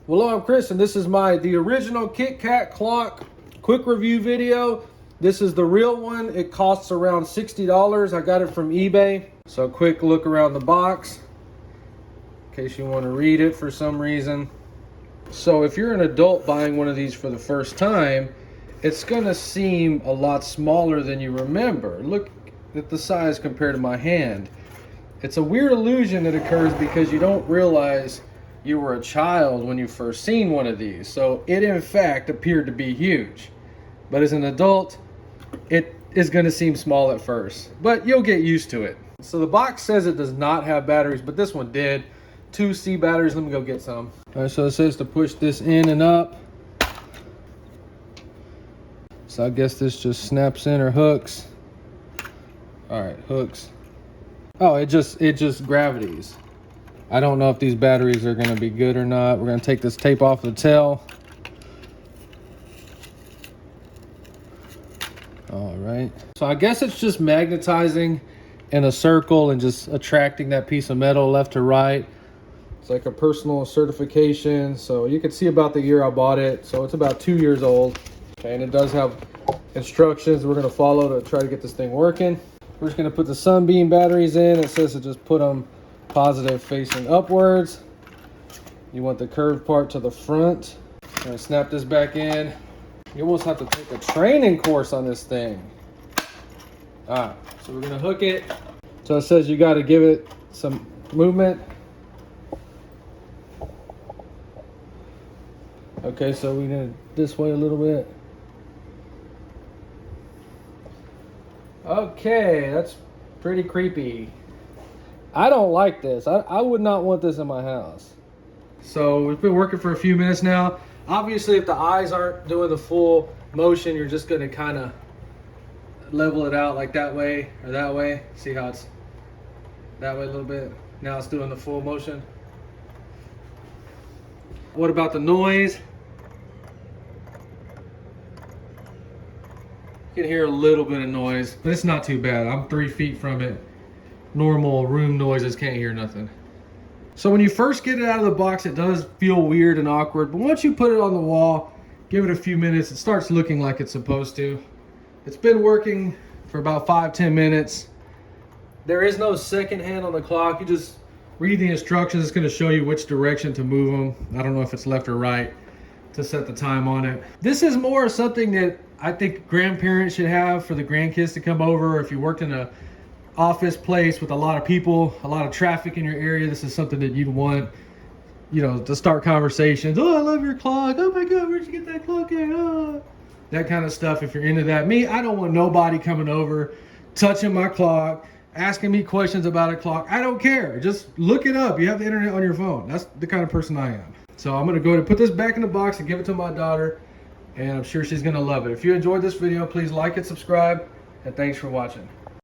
Well, hello, I'm Chris, and this is the original Kit Kat Klock quick review video. This is the real one. It costs around $60. I got it from eBay. So a quick look around the box in case you want to read it for some reason. So if you're an adult buying one of these for the first time, it's gonna seem a lot smaller than you remember. Look at the size compared to my hand. It's a weird illusion that occurs because you don't realize you were a child when you first seen one of these. So it in fact appeared to be huge. But as an adult, it is going to seem small at first, but you'll get used to it. So the box says it does not have batteries, but this one did. 2 C batteries. Let me go get some. All right, so it says to push this in and up. So I guess this just snaps in or hooks. All right, hooks. Oh, it just gravities. I don't know if these batteries are going to be good or not. We're going to take this tape off the tail. All right. So I guess it's just magnetizing in a circle and just attracting that piece of metal left to right. It's like a personal certification. So you can see about the year I bought it. So it's about 2 years old. Okay, and it does have instructions we're going to follow to try to get this thing working. We're just going to put the Sunbeam batteries in. It says to just put them positive facing upwards. You want the curved part to the front. I'm going to snap this back in. You almost have to take a training course on this thing. Alright, so we're going to hook it. So it says you got to give it some movement. Okay, so we're going to this way a little bit. Okay, that's pretty creepy. I don't like this. I would not want this in my house. So we've been working for a few minutes now. Obviously, if the eyes aren't doing the full motion, you're just going to kind of level it out like that way or that way. See how it's that way a little bit? Now it's doing the full motion. What about the noise? You can hear a little bit of noise, but it's not too bad. I'm 3 feet from it. Normal room noises, can't hear nothing. So when you first get it out of the box, it does feel weird and awkward, but once you put it on the wall, give it a few minutes, it starts looking like it's supposed to. It's been working for about 5-10 minutes. There is no second hand on the clock. You just read the instructions. It's going to show you which direction to move them. I don't know if it's left or right to set the time on it. This is more something that I think grandparents should have for the grandkids to come over. Or if you worked in a office place with a lot of people, a lot of traffic in your area, this is something that you'd want, you know, to start conversations. Oh, I love your clock. Oh my God, where'd you get that clock at? Oh. That kind of stuff if you're into that. Me, I don't want nobody coming over, touching my clock, asking me questions about a clock. I don't care. Just look it up. You have the internet on your phone. That's the kind of person I am. So I'm gonna go ahead and put this back in the box and give it to my daughter, and I'm sure she's gonna love it. If you enjoyed this video, please like it, subscribe, and thanks for watching.